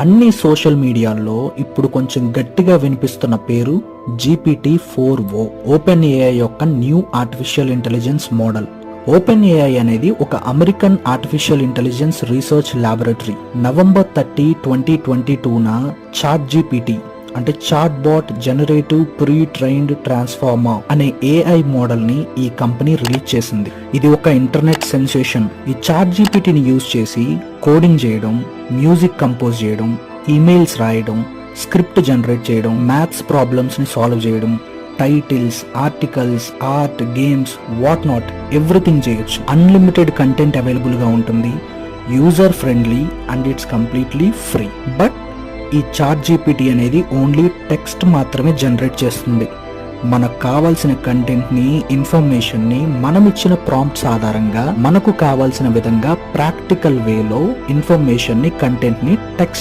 అన్ని సోషల్ మీడియాల్లో ఇప్పుడు కొంచెం గట్టిగా వినిపిస్తున్న పేరు GPT-4o, ఓపెన్ ఏఐ యొక్క new artificial intelligence model. Open AI అనేది ఒక American artificial intelligence research laboratory. November 30, 2022న చాట్ అంటే chat bot generative pre trained transformer అనే ఏఐ మోడల్ ని ఈ కంపెనీ రిలీజ్ చేసింది. ఇది ఒక ఇంటర్నెట్ సెన్సేషన్. ఈ చాట్ జీపీటీని యూజ్ చేసి కోడింగ్ చేయడం, మ్యూజిక్ కంపోజ్ చేయడం, ఈమెయిల్స్ రాయడం, స్క్రిప్ట్ జనరేట్ చేయడం, మ్యాథ్స్ ప్రాబ్లమ్స్ ని సాల్వ్ చేయడం, titles, articles, art, games, what not everything చేయొచ్చు. అన్లిమిటెడ్ కంటెంట్ అవైలబుల్ గా ఉంటుంది, user friendly and it's completely free. But ఈ చాట్ జీపీటీ అనేది ఓన్లీ టెక్స్ట్ మాత్రమే జనరేట్ చేస్తుంది. మనకు కావాల్సిన కంటెంట్ని, ఇన్ఫర్మేషన్ని మనం ఇచ్చిన ప్రాంప్ట్స్ ఆధారంగా మనకు కావాల్సిన విధంగా ప్రాక్టికల్ వేలో ఇన్ఫర్మేషన్ని, కంటెంట్ని టెక్స్ట్